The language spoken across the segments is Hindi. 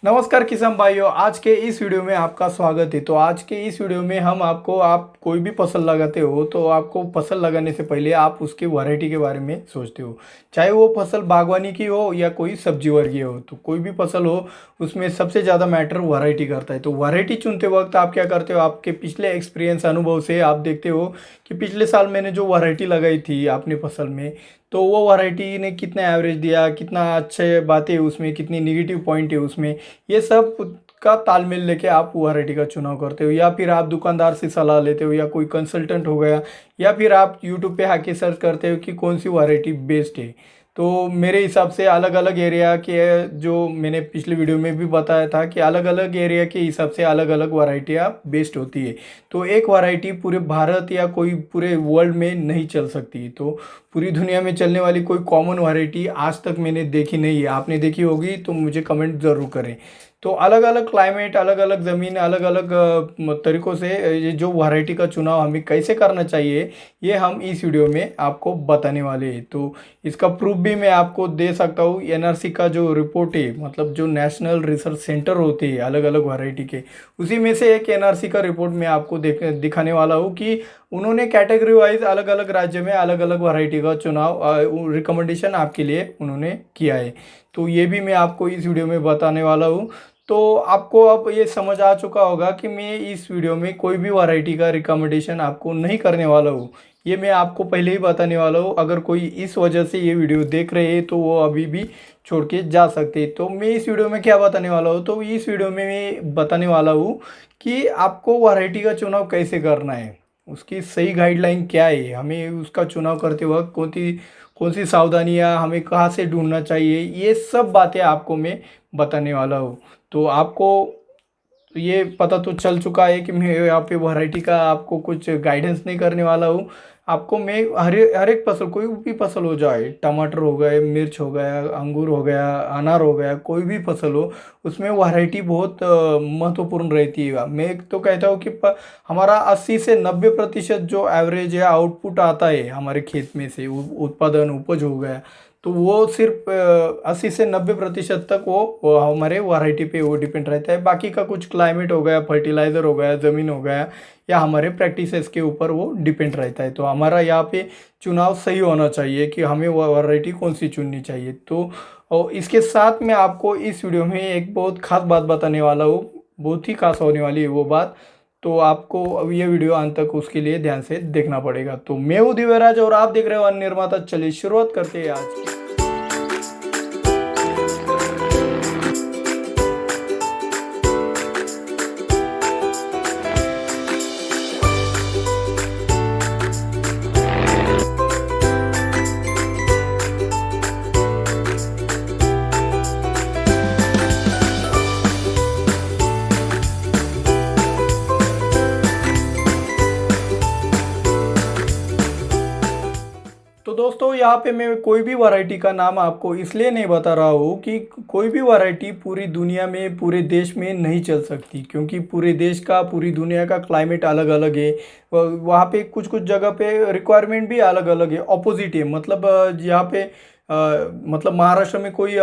नमस्कार किसान भाइयों, आज के इस वीडियो में आपका स्वागत है। तो आज के इस वीडियो में हम आपको आप कोई भी फसल लगाते हो तो आपको फसल लगाने से पहले आप उसकी वैरायटी के बारे में सोचते हो। चाहे वो फसल बागवानी की हो या कोई सब्जी वर्गीय हो, तो कोई भी फसल हो उसमें सबसे ज़्यादा मैटर वैरायटी करता है। तो वैरायटी चुनते वक्त आप क्या करते हो, आपके पिछले एक्सपीरियंस अनुभव से आप देखते हो कि पिछले साल मैंने जो वैरायटी लगाई थी अपनी फसल में, तो वो वैरायटी ने कितना एवरेज दिया, कितना अच्छे बातें उसमें, कितनी निगेटिव पॉइंट है उसमें, ये सब का तालमेल लेके आप वैरायटी का चुनाव करते हो। या फिर आप दुकानदार से सलाह लेते हो, या कोई कंसल्टेंट हो गया, या फिर आप यूट्यूब पे आके सर्च करते हो कि कौन सी वैरायटी बेस्ट है। तो मेरे हिसाब से अलग अलग एरिया के, जो मैंने पिछले वीडियो में भी बताया था कि अलग अलग एरिया के हिसाब से अलग अलग वैरायटियाँ बेस्ट होती है। तो एक वैरायटी पूरे भारत या कोई पूरे वर्ल्ड में नहीं चल सकती। तो पूरी दुनिया में चलने वाली कोई कॉमन वैरायटी आज तक मैंने देखी नहीं है। आपने देखी होगी तो मुझे कमेंट ज़रूर करें। तो अलग अलग क्लाइमेट, अलग अलग ज़मीन, अलग अलग तरीक़ों से ये जो वैरायटी का चुनाव हमें कैसे करना चाहिए, ये हम इस वीडियो में आपको बताने वाले हैं। तो इसका प्रूफ भी मैं आपको दे सकता हूँ। एनआरसी का जो रिपोर्ट है, मतलब जो नेशनल रिसर्च सेंटर होते हैं अलग अलग वैरायटी के, उसी में से एक एनआरसी का रिपोर्ट मैं आपको दिखाने वाला हूँ कि उन्होंने कैटेगरी वाइज अलग अलग राज्य में अलग अलग वैरायटी का चुनाव रिकमेंडेशन आपके लिए उन्होंने किया है। तो ये भी मैं आपको इस वीडियो में बताने वाला हूँ। तो आपको अब ये समझ आ चुका होगा कि मैं इस वीडियो में कोई भी वैरायटी का रिकमेंडेशन आपको नहीं करने वाला हूँ। ये मैं आपको पहले ही बताने वाला हूँ। अगर कोई इस वजह से ये वीडियो देख रहे हैं तो वो अभी भी छोड़ के जा सकते हैं। तो मैं इस वीडियो में क्या बताने वाला हूँ, तो इस वीडियो में मैं बताने वाला हूँ कि आपको वैरायटी का चुनाव कैसे करना है, उसकी सही गाइडलाइन क्या है, हमें उसका चुनाव करते वक्त कौन सी सावधानियाँ हमें कहाँ से ढूंढना चाहिए, ये सब बातें आपको मैं बताने वाला हूँ। तो आपको ये पता तो चल चुका है कि मैं यहाँ पे वैरायटी का आपको कुछ गाइडेंस नहीं करने वाला हूँ। आपको मैं हर एक फसल, कोई भी फसल हो, जाए टमाटर हो गए, मिर्च हो गया, अंगूर हो गया, अनार हो गया, कोई भी फसल हो, उसमें वैरायटी बहुत महत्वपूर्ण रहती है। मैं तो कहता हूँ कि हमारा 80 से 90% जो एवरेज या आउटपुट आता है हमारे खेत में से, उत्पादन उपज हो गया, तो वो सिर्फ 80 से 90% तक वो हमारे वैरायटी पे वो डिपेंड रहता है। बाकी का कुछ क्लाइमेट हो गया, फर्टिलाइज़र हो गया, ज़मीन हो गया, या हमारे प्रैक्टिसेस के ऊपर वो डिपेंड रहता है। तो हमारा यहाँ पे चुनाव सही होना चाहिए कि हमें वो वैरायटी कौन सी चुननी चाहिए। तो और इसके साथ मैं आपको इस वीडियो में एक बहुत खास बात बताने वाला हूँ, बहुत ही खास होने वाली है वो बात। तो आपको अब ये वीडियो अंत तक उसके लिए ध्यान से देखना पड़ेगा। तो मैं हूँ दिव्यराज और आप देख रहे हो अन्य निर्माता। चलिए शुरुआत करते हैं आज की। तो दोस्तों, यहाँ पे मैं कोई भी वैरायटी का नाम आपको इसलिए नहीं बता रहा हूँ कि कोई भी वैरायटी पूरी दुनिया में, पूरे देश में नहीं चल सकती, क्योंकि पूरे देश का, पूरी दुनिया का क्लाइमेट अलग अलग है। वहाँ पे कुछ कुछ जगह पे रिक्वायरमेंट भी अलग अलग है, ऑपोजिट है। मतलब यहाँ पे मतलब महाराष्ट्र में कोई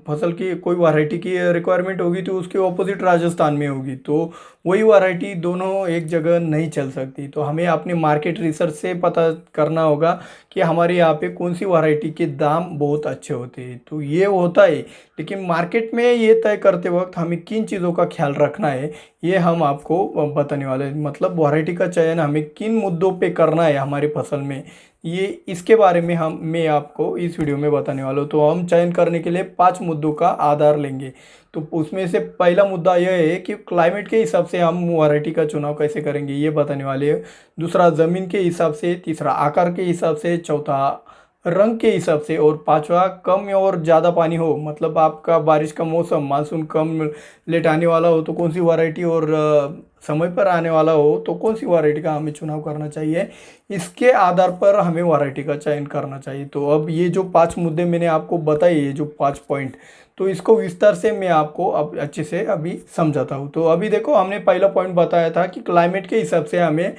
फसल की कोई वैरायटी की रिक्वायरमेंट होगी तो उसके ऑपोजिट राजस्थान में होगी। तो वही वैरायटी दोनों एक जगह नहीं चल सकती। तो हमें अपने मार्केट रिसर्च से पता करना होगा कि हमारे यहाँ पे कौन सी वैरायटी के दाम बहुत अच्छे होते हैं। तो ये होता है, लेकिन मार्केट में ये तय करते वक्त हमें किन चीज़ों का ख्याल रखना है, ये हम आपको बताने वाले हैं। मतलब वैरायटी का चयन हमें किन मुद्दों पे करना है हमारी फसल में, ये इसके बारे में मैं आपको इस वीडियो में बताने वाला हूँ। तो हम चयन करने के लिए 5 मुद्दों का आधार लेंगे। तो उसमें से पहला मुद्दा यह है कि क्लाइमेट के हिसाब से हम वैरायटी का चुनाव कैसे करेंगे, ये बताने वाले हैं। दूसरा, ज़मीन के हिसाब से। तीसरा, आकार के हिसाब से। चौथा, रंग के हिसाब से। और पांचवा, कम और ज़्यादा पानी हो, मतलब आपका बारिश का मौसम, मानसून कम लेट आने वाला हो तो कौन सी वैरायटी, और समय पर आने वाला हो तो कौन सी वैरायटी का हमें चुनाव करना चाहिए। इसके आधार पर हमें वैरायटी का चयन करना चाहिए। तो अब ये जो 5 मुद्दे मैंने आपको बताए, ये जो 5 पॉइंट, तो इसको विस्तार से मैं आपको अब अच्छे से अभी समझाता हूँ। तो अभी देखो, हमने पहला पॉइंट बताया था कि क्लाइमेट के हिसाब से हमें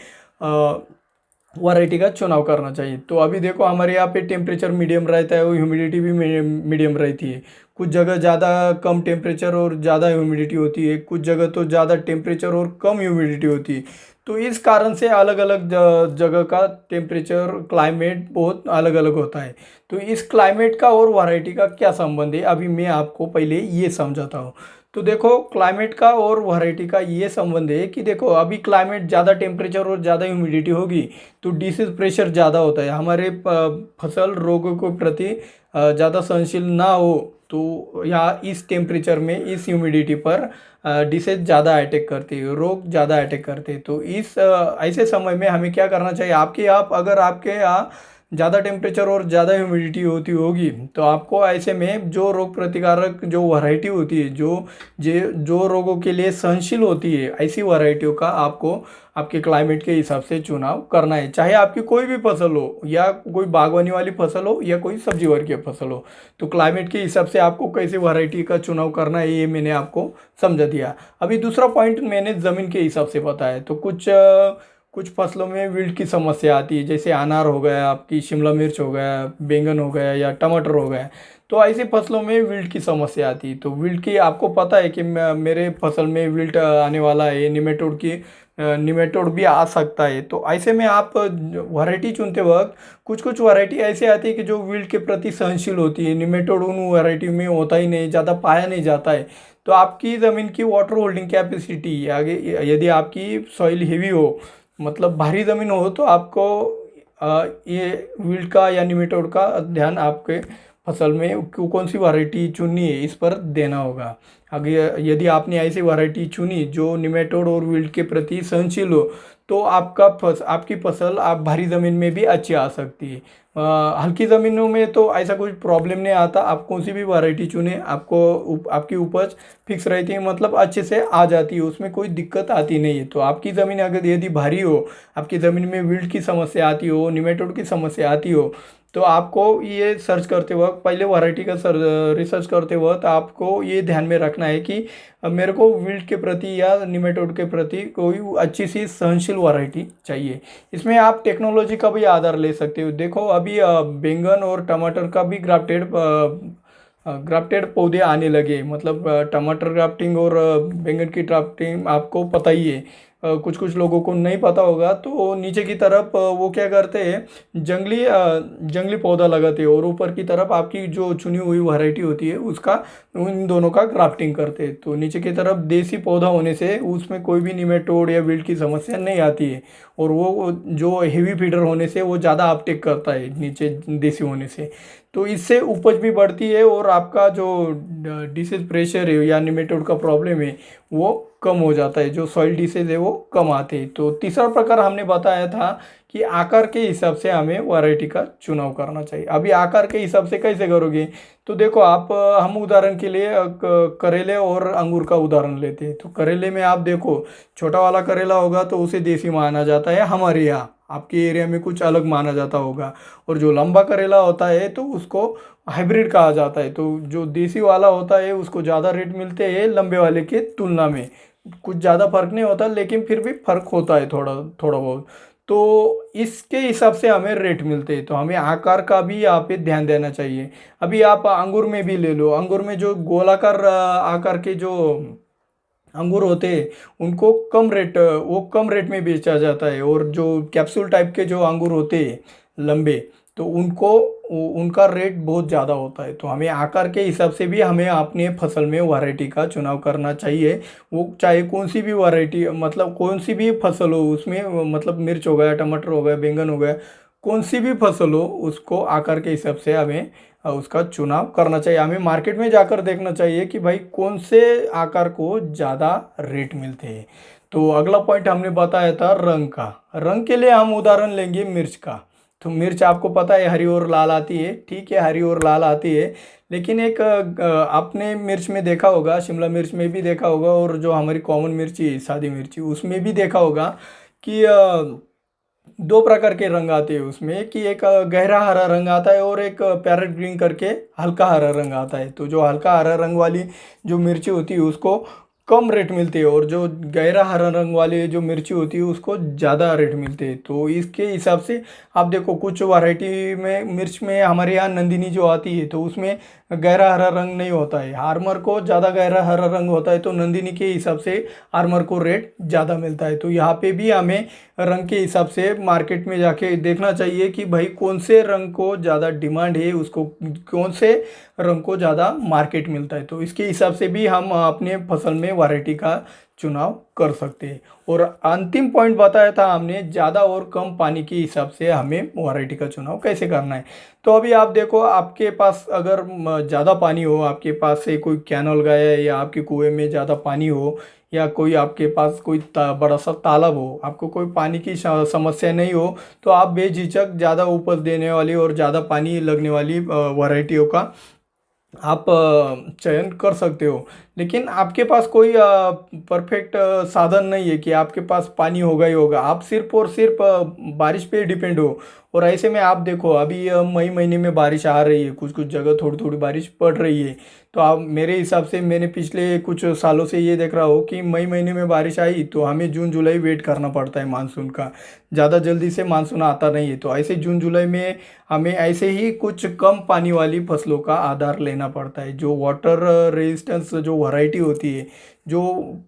वैरायटी का चुनाव करना चाहिए। तो अभी देखो हमारे यहाँ पे टेम्परेचर मीडियम रहता है और ह्यूमिडिटी भी मीडियम रहती है। कुछ जगह ज़्यादा कम टेम्परेचर और ज़्यादा ह्यूमिडिटी होती है, कुछ जगह तो ज़्यादा टेम्परेचर और कम ह्यूमिडिटी होती है। तो इस कारण से अलग अलग जगह का टेम्परेचर क्लाइमेट बहुत अलग अलग होता है। तो इस क्लाइमेट का और वैरायटी का क्या संबंध है, अभी मैं आपको पहले ये समझाता हूँ। तो देखो क्लाइमेट का और वैरायटी का ये संबंध है कि देखो अभी क्लाइमेट ज़्यादा टेम्परेचर और ज़्यादा ह्यूमिडिटी होगी तो डिसीज प्रेशर ज़्यादा होता है, हमारे फसल रोगों के प्रति ज़्यादा सहनशील ना हो। तो यहाँ इस टेम्परेचर में इस ह्यूमिडिटी पर डिसीज ज़्यादा अटैक करती है, रोग ज़्यादा अटैक करते हैं। तो इस ऐसे समय में हमें क्या करना चाहिए, अगर आपके यहाँ ज़्यादा टेम्परेचर और ज़्यादा ह्यूमिडिटी होती होगी तो आपको ऐसे में जो रोग प्रतिकारक जो वैरायटी होती है, जो रोगों के लिए सहनशील होती है, ऐसी वैरायटियों का आपको आपके क्लाइमेट के हिसाब से चुनाव करना है। चाहे आपकी कोई भी फसल हो या कोई बागवानी वाली फसल हो या कोई सब्जी वर्गीय फसल हो, तो क्लाइमेट के हिसाब से आपको कैसे वैरायटी का चुनाव करना है ये मैंने आपको समझा दिया। अभी दूसरा पॉइंट मैंने ज़मीन के हिसाब से बताया। तो कुछ फसलों में विल्ट की समस्या आती है, जैसे अनार हो गया, आपकी शिमला मिर्च हो गया, बैंगन हो गया या टमाटर हो गया। तो ऐसी फसलों में विल्ट की समस्या आती है। तो विल्ट की आपको पता है कि मेरे फसल में विल्ट आने वाला है, निमेटोड भी आ सकता है। तो ऐसे में आप वैरायटी चुनते वक्त कुछ कुछ वैरायटी ऐसे आती है कि जो विल्ट के प्रति सहनशील होती है, निमेटोड उन वैरायटी में होता ही नहीं, ज़्यादा पाया नहीं जाता है। तो आपकी ज़मीन की वाटर होल्डिंग कैपेसिटी आगे, यदि आपकी सॉइल हेवी हो, मतलब भारी ज़मीन हो, तो आपको ये विल्ट का या निमेटोड का ध्यान आपके फसल में कौन सी वैरायटी चुननी है इस पर देना होगा। अगर यदि आपने ऐसी वैरायटी चुनी जो निमेटोड और विल्ट के प्रति सहनशील हो, तो आपकी फसल आप भारी ज़मीन में भी अच्छी आ सकती है। हल्की ज़मीनों में तो ऐसा कोई प्रॉब्लम नहीं आता, आप कौन सी भी वैरायटी चुने आपकी उपज फिक्स रहती है, मतलब अच्छे से आ जाती है, उसमें कोई दिक्कत आती नहीं है। तो आपकी ज़मीन अगर यदि भारी हो, आपकी ज़मीन में विल्ट की समस्या आती हो, निमेटोड की समस्या आती हो, तो आपको ये सर्च करते वक्त, पहले वैरायटी का रिसर्च करते वक्त आपको ये ध्यान में रखना है कि मेरे को विल्ट के प्रति या निमेटोड के प्रति कोई अच्छी सी सहनशील वैरायटी चाहिए। इसमें आप टेक्नोलॉजी का भी आधार ले सकते हो। देखो अभी बैंगन और टमाटर का भी ग्राफ्टेड पौधे आने लगे, मतलब टमाटर ग्राफ्टिंग और बैंगन की ग्राफ्टिंग आपको पता ही है। कुछ कुछ लोगों को नहीं पता होगा, तो नीचे की तरफ वो क्या करते हैं, जंगली पौधा लगाते हैं और ऊपर की तरफ आपकी जो चुनी हुई वैरायटी होती है उसका, उन दोनों का ग्राफ्टिंग करते हैं। तो नीचे की तरफ देसी पौधा होने से उसमें कोई भी निमेटोड या विल्ट की समस्या नहीं आती है, और वो जो हेवी फीडर होने से वो ज़्यादा अपटेक करता है नीचे देसी होने से। तो इससे उपज भी बढ़ती है और आपका जो डिसीज प्रेशर है या निमेटोड का प्रॉब्लम है वो कम हो जाता है, जो सॉइल डिसीज है वो कम आते हैं। तो तीसरा प्रकार हमने बताया था कि आकार के हिसाब से हमें वैरायटी का चुनाव करना चाहिए। अभी आकार के हिसाब से कैसे करोगे, तो देखो हम उदाहरण के लिए करेले और अंगूर का उदाहरण लेते हैं। तो करेले में आप देखो, छोटा वाला करेला होगा तो उसे देसी माना जाता है हमारे यहाँ, आपके एरिया में कुछ अलग माना जाता होगा। और जो लंबा करेला होता है तो उसको हाइब्रिड कहा जाता है। तो जो देसी वाला होता है उसको ज़्यादा रेट मिलते हैं लंबे वाले के तुलना में। कुछ ज़्यादा फर्क नहीं होता, लेकिन फिर भी फर्क होता है थोड़ा थोड़ा बहुत। तो इसके हिसाब से हमें रेट मिलते हैं। तो हमें आकार का भी यहाँ पे ध्यान देना चाहिए। अभी आप अंगूर में भी ले लो, अंगूर में जो गोलाकार आकार के जो अंगूर होते हैं उनको कम रेट में बेचा जाता है, और जो कैप्सूल टाइप के जो अंगूर होते हैं लंबे, तो उनका रेट बहुत ज़्यादा होता है। तो हमें आकार के हिसाब से भी हमें अपने फसल में वैरायटी का चुनाव करना चाहिए। वो चाहे कौन सी भी वैरायटी, मतलब कौन सी भी फसल हो उसमें, मतलब मिर्च हो गया, टमाटर हो गया, बैंगन हो गया, कौन सी भी फसल हो उसको आकार के हिसाब से हमें उसका चुनाव करना चाहिए। हमें मार्केट में जाकर देखना चाहिए कि भाई कौन से आकार को ज़्यादा रेट मिलते हैं। तो अगला पॉइंट हमने बताया था रंग का। रंग के लिए हम उदाहरण लेंगे मिर्च का। तो मिर्च आपको पता है हरी और लाल आती है, ठीक है, हरी और लाल आती है। लेकिन एक आपने मिर्च में देखा होगा, शिमला मिर्च में भी देखा होगा, और जो हमारी कॉमन मिर्ची है सादी मिर्ची उसमें भी देखा होगा कि दो प्रकार के रंग आते हैं उसमें, कि एक गहरा हरा रंग आता है और एक पैरेट ग्रीन करके हल्का हरा रंग आता है। तो जो हल्का हरा रंग वाली जो मिर्ची होती है उसको कम रेट मिलते हैं, और जो गहरा हरा रंग वाले जो मिर्ची होती है उसको ज़्यादा रेट मिलते हैं। तो इसके हिसाब से आप देखो, कुछ वैरायटी में मिर्च में हमारे यहाँ नंदिनी जो आती है तो उसमें गहरा हरा रंग नहीं होता है, हार्मर को ज़्यादा गहरा हरा रंग होता है, तो नंदिनी के हिसाब से हार्मर को रेट ज़्यादा मिलता है। तो यहाँ पे भी हमें रंग के हिसाब से मार्केट में जाके देखना चाहिए कि भाई कौन से रंग को ज़्यादा डिमांड है, उसको कौन से रंग को ज़्यादा मार्केट मिलता है। तो इसके हिसाब से भी हम अपने फसल में वैरायटी का चुनाव कर सकते हैं। और अंतिम पॉइंट बताया था हमने, ज़्यादा और कम पानी के हिसाब से हमें वैरायटी का चुनाव कैसे करना है। तो अभी आप देखो, आपके पास अगर ज़्यादा पानी हो, आपके पास से कोई कैनल गया है या आपके कुएं में ज़्यादा पानी हो, या कोई आपके पास कोई बड़ा सा तालाब हो, आपको कोई पानी की समस्या नहीं हो, तो आप बेझिझक ज़्यादा उपज देने वाली और ज़्यादा पानी लगने वाली वैरायटियों का आप चयन कर सकते हो। लेकिन आपके पास कोई परफेक्ट साधन नहीं है कि आपके पास पानी होगा ही होगा, आप सिर्फ और सिर्फ बारिश पे डिपेंड हो। और ऐसे में आप देखो, अभी मई महीने में बारिश आ रही है, कुछ कुछ जगह थोड़ी थोड़ी बारिश पड़ रही है। तो आप मेरे हिसाब से, मैंने पिछले कुछ सालों से ये देख रहा हो कि मई महीने में बारिश आई तो हमें जून जुलाई वेट करना पड़ता है मानसून का, ज़्यादा जल्दी से मानसून आता नहीं है। तो ऐसे जून जुलाई में हमें ऐसे ही कुछ कम पानी वाली फसलों का आधार लेना पड़ता है, जो वाटर रेजिस्टेंस जो वैरायटी होती है, जो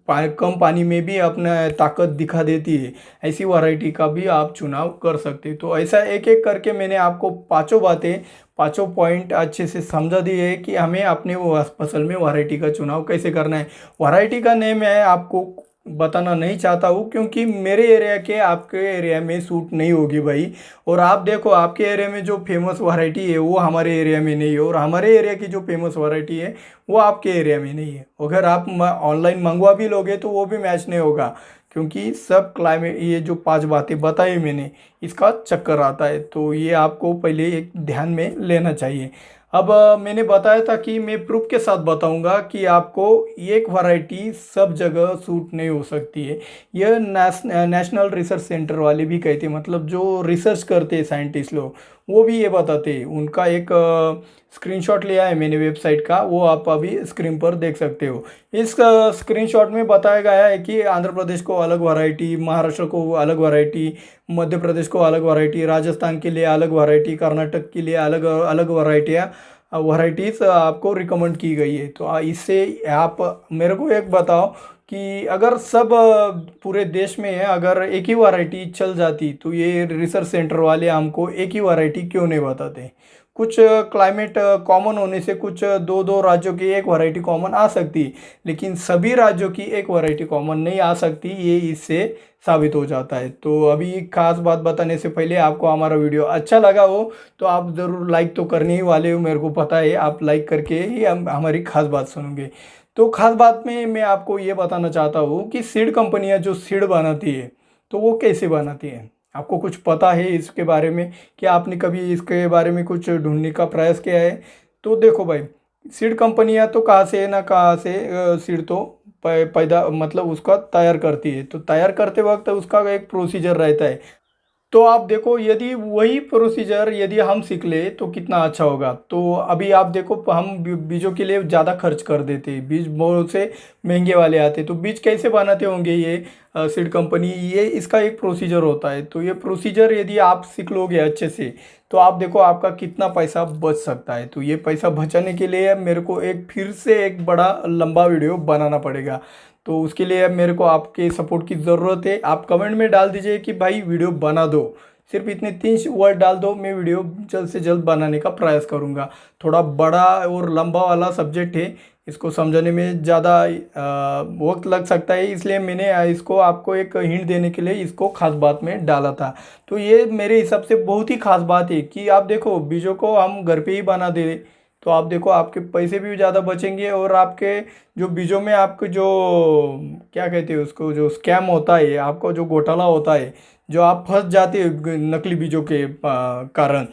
कम पानी में भी अपना ताकत दिखा देती है, ऐसी वैरायटी का भी आप चुनाव कर सकते हैं। तो ऐसा एक एक करके मैंने आपको पांचों बातें, पांचों पॉइंट अच्छे से समझा दिए है कि हमें अपने फसल में वैरायटी का चुनाव कैसे करना है। वैरायटी का नेम मैं आपको बताना नहीं चाहता हूँ, क्योंकि मेरे एरिया के आपके एरिया में सूट नहीं होगी भाई। और आप देखो, आपके एरिया में जो फेमस वैरायटी है वो हमारे एरिया में नहीं है, और हमारे एरिया की जो फेमस वैरायटी है वो आपके एरिया में नहीं है। अगर आप ऑनलाइन मंगवा भी लोगे तो वो भी मैच नहीं होगा, क्योंकि सब क्लाइमेट, ये जो पांच बातें बताई मैंने, इसका चक्कर आता है। तो ये आपको पहले एक ध्यान में लेना चाहिए। अब मैंने बताया था कि मैं प्रूफ के साथ बताऊंगा कि आपको एक वैरायटी सब जगह सूट नहीं हो सकती है। यह नेशनल रिसर्च सेंटर वाले भी कहते हैं, मतलब जो रिसर्च करते हैं साइंटिस्ट लोग, वो भी ये बताते हैं। उनका एक स्क्रीनशॉट लिया है मैंने वेबसाइट का, वो आप अभी स्क्रीन पर देख सकते हो। इस स्क्रीनशॉट में बताया गया है कि आंध्र प्रदेश को अलग वैरायटी, महाराष्ट्र को अलग वैरायटी, मध्य प्रदेश को अलग वैरायटी, राजस्थान के लिए अलग वैरायटी, कर्नाटक के लिए अलग अलग वैरायटीज़ आपको रिकमेंड की गई है। तो इससे आप मेरे को एक बताओ कि अगर सब पूरे देश में अगर एक ही वैरायटी चल जाती, तो ये रिसर्च सेंटर वाले हमको एक ही वैरायटी क्यों नहीं बताते। कुछ क्लाइमेट कॉमन होने से कुछ दो दो राज्यों की एक वैरायटी कॉमन आ सकती, लेकिन सभी राज्यों की एक वैरायटी कॉमन नहीं आ सकती, ये इससे साबित हो जाता है। तो अभी खास बात बताने से पहले, आपको हमारा वीडियो अच्छा लगा हो तो आप ज़रूर लाइक तो करने ही वाले हो, मेरे को पता है, आप लाइक करके ही हमारी खास बात सुनोगे। तो खास बात में मैं आपको ये बताना चाहता हूँ कि सीड कंपनियाँ जो सीड बनाती है, तो वो कैसे बनाती है, आपको कुछ पता है इसके बारे में? क्या आपने कभी इसके बारे में कुछ ढूंढने का प्रयास किया है? तो देखो भाई, सीड कंपनियां तो कहाँ से ना कहाँ से सीड तो पैदा, मतलब उसका तैयार करती है। तो तैयार करते वक्त उसका एक प्रोसीजर रहता है। तो आप देखो, यदि वही प्रोसीजर यदि हम सीख ले तो कितना अच्छा होगा। तो अभी आप देखो, हम बीजों के लिए ज़्यादा खर्च कर देते हैं, बीज बहुत से महंगे वाले आते, तो बीज कैसे बनाते होंगे ये सीड कंपनी, ये इसका एक प्रोसीजर होता है। तो ये प्रोसीजर यदि आप सीख लोगे अच्छे से, तो आप देखो आपका कितना पैसा बच सकता है। तो ये पैसा बचाने के लिए मेरे को एक फिर से एक बड़ा लंबा वीडियो बनाना पड़ेगा। तो उसके लिए अब मेरे को आपके सपोर्ट की ज़रूरत है। आप कमेंट में डाल दीजिए कि भाई वीडियो बना दो, सिर्फ इतने 3 वर्ड डाल दो, मैं वीडियो जल्द से जल्द बनाने का प्रयास करूँगा। थोड़ा बड़ा और लंबा वाला सब्जेक्ट है, इसको समझने में ज़्यादा वक्त लग सकता है, इसलिए मैंने इसको आपको एक हिंट देने के लिए इसको खास बात में डाला था। तो ये मेरे हिसाब से बहुत ही खास बात है कि आप देखो, बीजों को हम घर पे ही बना दे, तो आप देखो आपके पैसे भी ज़्यादा बचेंगे, और आपके जो बीजों में आपको जो क्या कहते हैं उसको, जो स्कैम होता है, आपको जो घोटाला होता है, जो आप फंस जाते हैं नकली बीजों के कारण,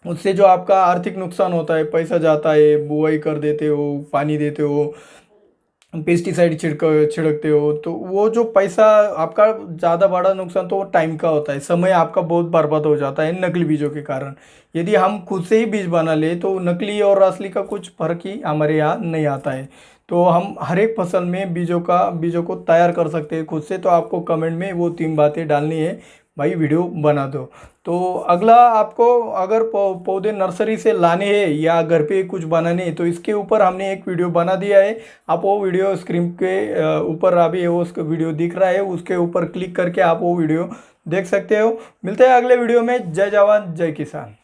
उससे जो आपका आर्थिक नुकसान होता है, पैसा जाता है, बुआई कर देते हो, पानी देते हो, पेस्टिसाइड छिड़कते हो तो वो जो पैसा आपका ज़्यादा बड़ा नुकसान तो वो टाइम का होता है, समय आपका बहुत बर्बाद हो जाता है नकली बीजों के कारण। यदि हम खुद से ही बीज बना ले तो नकली और असली का कुछ फर्क ही हमारे यहाँ नहीं आता है। तो हम हर एक फसल में बीजों को तैयार कर सकते हैं खुद से। तो आपको कमेंट में वो 3 बातें डालनी है, भाई वीडियो बना दो। तो अगला, आपको अगर पौधे नर्सरी से लाने हैं या घर पे कुछ बनाने हैं तो इसके ऊपर हमने एक वीडियो बना दिया है। आप वो वीडियो स्क्रीन के ऊपर अभी वो उसका वीडियो दिख रहा है, उसके ऊपर क्लिक करके आप वो वीडियो देख सकते हो। मिलते हैं अगले वीडियो में। जय जवान जय किसान।